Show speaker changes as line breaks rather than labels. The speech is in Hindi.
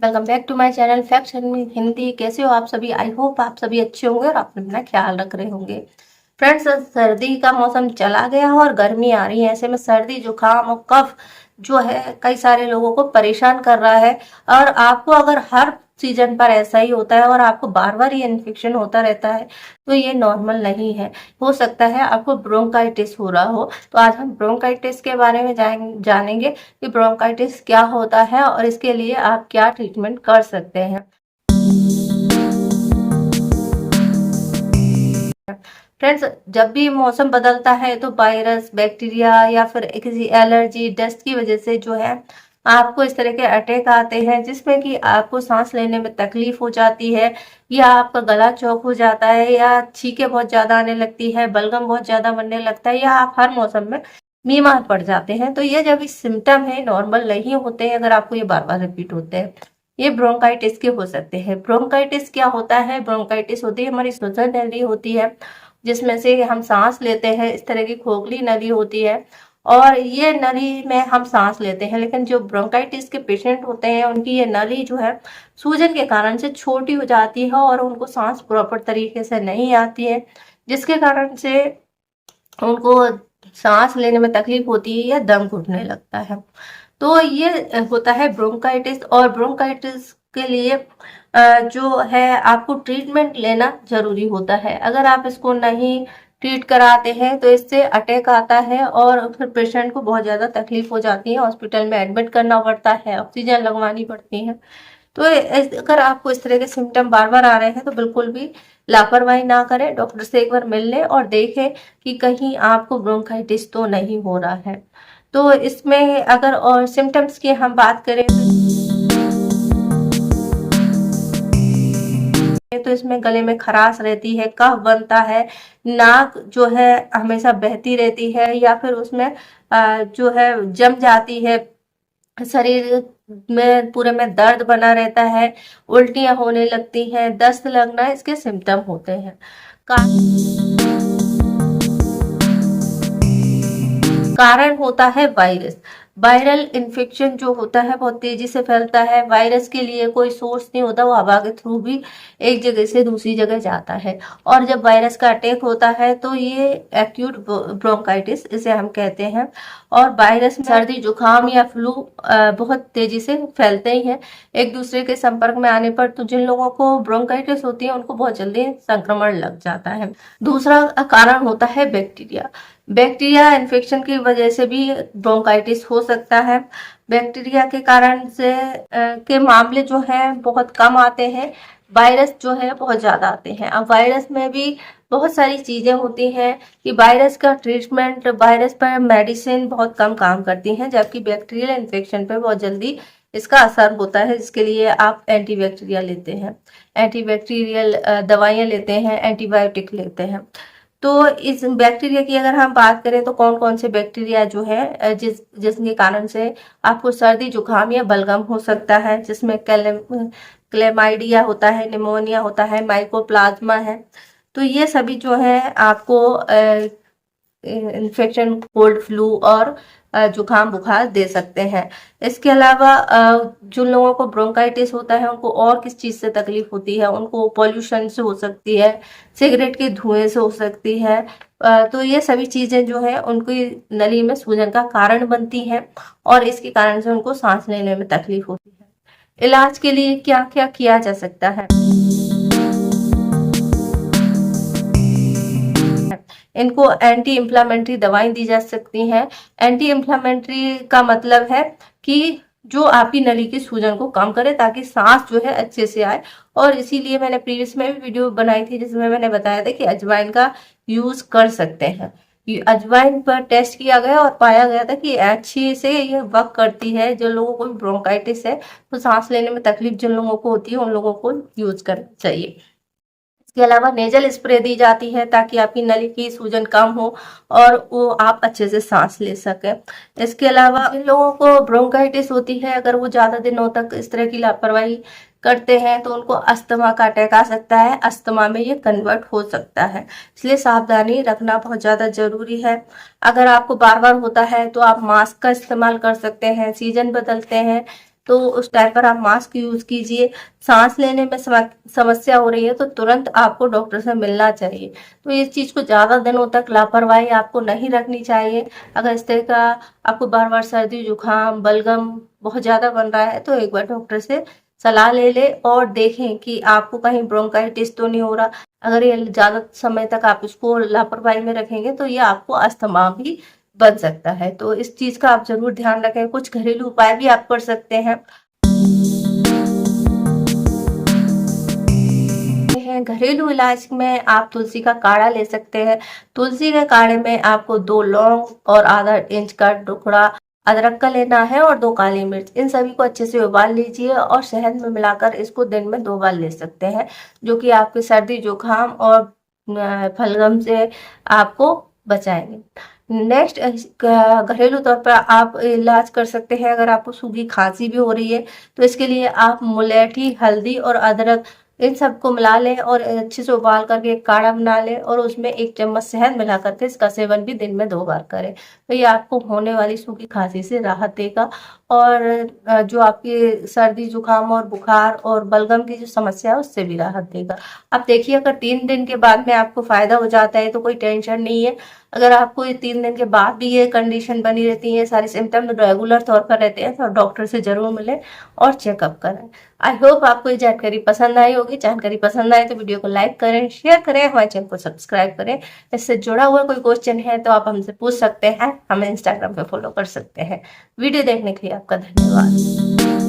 Welcome back to my channel facts in Hindi. कैसे हो आप सभी? आई होप आप सभी अच्छे होंगे और आप अपना ख्याल रख रहे होंगे। फ्रेंड्स, सर्दी का मौसम चला गया और गर्मी आ रही है। ऐसे में सर्दी जुकाम और कफ जो है कई सारे लोगों को परेशान कर रहा है। और आपको अगर हर सीजन पर ऐसा ही होता है और आपको बार बार ये इन्फेक्शन होता रहता है तो ये नॉर्मल नहीं है। हो सकता है आपको ब्रोंकाइटिस हो रहा हो। तो आज हम ब्रोंकाइटिस के बारे में जानेंगे कि ब्रोंकाइटिस क्या होता है और इसके लिए आप क्या ट्रीटमेंट कर सकते हैं। फ्रेंड्स, जब भी मौसम बदलता है तो वायरस, बैक्टीरिया या फिर किसी एलर्जी, डस्ट की वजह से जो है आपको इस तरह के अटैक आते हैं जिसमें कि आपको सांस लेने में तकलीफ हो जाती है, या आपका गला चौक हो जाता है, या छींके बहुत ज्यादा आने लगती है, बलगम बहुत ज्यादा बनने लगता है, या आप हर मौसम में बीमार पड़ जाते हैं। तो ये जब सिम्टम है नॉर्मल नहीं होते हैं, अगर आपको ये बार बार रिपीट होते हैं, ये ब्रोंकाइटिस के हो सकते हैं। ब्रोंकाइटिस क्या होता है? ब्रोंकाइटिस होती है हमारी श्वसन नली होती है जिसमें से हम सांस लेते हैं। इस तरह की खोखली नली होती है और ये नली में हम सांस लेते हैं। लेकिन जो ब्रोंकाइटिस के पेशेंट होते हैं उनकी ये नली जो है सूजन के कारण से छोटी हो जाती है और उनको सांस प्रॉपर तरीके से नहीं आती है, जिसके कारण से उनको सांस लेने में तकलीफ होती है या दम घुटने लगता है। तो ये होता है ब्रोंकाइटिस। और ब्रोंकाइटिस के लिए जो है आपको ट्रीटमेंट लेना जरूरी होता है। अगर आप इसको नहीं ट्रीट कराते हैं तो इससे अटैक आता है और फिर पेशेंट को बहुत ज़्यादा तकलीफ हो जाती है, हॉस्पिटल में एडमिट करना पड़ता है, ऑक्सीजन लगवानी पड़ती है। तो अगर आपको इस तरह के सिम्टम बार बार आ रहे हैं तो बिल्कुल भी लापरवाही ना करें, डॉक्टर से एक बार मिल लें और देखें कि कहीं आपको ब्रोंकाइटिस तो नहीं हो रहा है। तो इसमें अगर और सिम्टम्स की हम बात करें तो इसमें गले में खराश रहती है, कफ बनता है, नाक जो है हमेशा बहती रहती है या फिर उसमें जो है जम जाती है, शरीर में पूरे में दर्द बना रहता है, उल्टियां होने लगती हैं, दस्त लगना इसके सिम्टम होते हैं। कारण होता है वायरस। वायरल इन्फेक्शन जो होता है बहुत तेजी से फैलता है। वायरस के लिए कोई सोर्स नहीं होता, वो हवा के थ्रू भी एक जगह से दूसरी जगह जाता है। और जब वायरस का अटैक होता है तो ये एक्यूट ब्रोंकाइटिस इसे हम कहते हैं। और वायरस में सर्दी, जुकाम या फ्लू बहुत तेजी से फैलते ही हैं एक दूसरे के संपर्क में आने पर। तो जिन लोगों को ब्रोंकाइटिस होती है उनको बहुत जल्दी संक्रमण लग जाता है। दूसरा कारण होता है बैक्टीरिया। बैक्टीरिया इन्फेक्शन की वजह से भी ब्रोंकाइटिस हो सकता है। बैक्टीरिया के कारण से के मामले जो है बहुत कम आते हैं, वायरस जो है बहुत ज्यादा आते हैं। अब वायरस में भी बहुत सारी चीजें होती हैं कि वायरस का ट्रीटमेंट, वायरस पर मेडिसिन बहुत कम काम करती हैं, जबकि बैक्टीरियल इन्फेक्शन पे बहुत जल्दी इसका असर होता है, जिसके लिए आप एंटीबैक्टीरिया लेते हैं, एंटीबैक्टीरियल दवाइयाँ लेते हैं, एंटीबायोटिक लेते हैं। तो इस बैक्टीरिया की अगर हम बात करें तो कौन कौन से बैक्टीरिया जो है जिसके कारण से आपको सर्दी, जुकाम या बलगम हो सकता है, जिसमें क्लेमाइडिया होता है, निमोनिया होता है, माइकोप्लाज्मा है। तो ये सभी जो है आपको इन्फेक्शन, कोल्ड, फ्लू और जुकाम बुखार दे सकते हैं। इसके अलावा जिन लोगों को ब्रोंकाइटिस होता है उनको और किस चीज़ से तकलीफ होती है? उनको पॉल्यूशन से हो सकती है, सिगरेट के धुएं से हो सकती है। तो ये सभी चीज़ें जो है उनकी नली में सूजन का कारण बनती हैं और इसके कारण से उनको सांस लेने में तकलीफ होती है। इलाज के लिए क्या क्या किया जा सकता है? इनको एंटी इंफ्लामेटरी दवाएं दी जा सकती हैं। एंटी इंफ्लामेटरी का मतलब है कि जो आपकी नली की सूजन को कम करे ताकि सांस जो है अच्छे से आए। और इसीलिए मैंने प्रीवियस में भी वीडियो बनाई थी जिसमें मैंने बताया था कि अजवाइन का यूज कर सकते हैं। अजवाइन पर टेस्ट किया गया और पाया गया था कि अच्छी से ये वर्क करती है। जो लोगों को ब्रोंकाइटिस है तो सांस लेने में तकलीफ जिन लोगों को होती है उन लोगों को यूज करना चाहिए। इसके अलावा नेजल स्प्रे दी जाती है ताकि आपकी नली की सूजन कम हो और वो आप अच्छे से सांस ले सकें। इसके अलावा इन लोगों को ब्रोंकाइटिस होती है, अगर वो ज़्यादा दिनों तक इस तरह की लापरवाही करते हैं तो उनको अस्थमा का अटैक आ सकता है, अस्थमा में ये कन्वर्ट हो सकता है। इसलिए सावधानी रखना बहुत ज़्यादा ज़रूरी है। अगर आपको बार बार होता है तो आप मास्क का इस्तेमाल कर सकते हैं। सीजन बदलते हैं तो उस टाइम पर आप मास्क यूज कीजिए। सांस लेने में समस्या हो रही है तो तुरंत आपको डॉक्टर से मिलना चाहिए। तो इस चीज को ज्यादा दिनों तक लापरवाही आपको नहीं रखनी चाहिए। अगर इस तरह का आपको बार बार सर्दी जुकाम बलगम बहुत ज्यादा बन रहा है तो एक बार डॉक्टर से सलाह ले ले और देखें कि आपको कहीं ब्रोंकाइटिस तो नहीं हो रहा। अगर ये ज्यादा समय तक आप इसको लापरवाही में रखेंगे तो ये आपको अस्थमा भी बन सकता है। तो इस चीज का आप जरूर ध्यान रखें। कुछ घरेलू उपाय भी आप कर सकते हैं। घरेलू इलाज में आप तुलसी का काढ़ा ले सकते हैं। तुलसी के काढ़े में आपको 2 लौंग और आधा इंच का टुकड़ा अदरक का लेना है और 2 काली मिर्च। इन सभी को अच्छे से उबाल लीजिए और शहद में मिलाकर इसको दिन में 2 बार ले सकते हैं, जो कि आपके सर्दी जुकाम और फलगम से आपको बचाएंगे। नेक्स्ट घरेलू तौर पर आप इलाज कर सकते हैं। अगर आपको सूखी खांसी भी हो रही है तो इसके लिए आप मुलेठी, हल्दी और अदरक इन सबको मिला लें और अच्छे से उबाल करके एक काढ़ा बना लें और उसमें 1 चम्मच शहद मिला करके इसका सेवन भी दिन में 2 बार करें। तो ये आपको होने वाली सूखी खांसी से राहत देगा और जो आपकी सर्दी जुकाम और बुखार और बलगम की जो समस्या है उससे भी राहत देगा। अब देखिए, अगर 3 दिन के बाद में आपको फायदा हो जाता है तो कोई टेंशन नहीं है। अगर आपको ये 3 दिन के बाद भी ये कंडीशन बनी रहती है, सारे सिम्टम रेगुलर तौर पर रहते हैं, तो डॉक्टर से जरूर मिलें और चेकअप कराएं। आई होप आपको ये जानकारी पसंद आई होगी। जानकारी पसंद आए तो वीडियो को लाइक करें, शेयर करें, हमारे चैनल को सब्सक्राइब करें। इससे जुड़ा हुआ कोई क्वेश्चन है तो आप हमसे पूछ सकते हैं। हमें इंस्टाग्राम पे फॉलो कर सकते हैं। वीडियो देखने के लिए आपका धन्यवाद।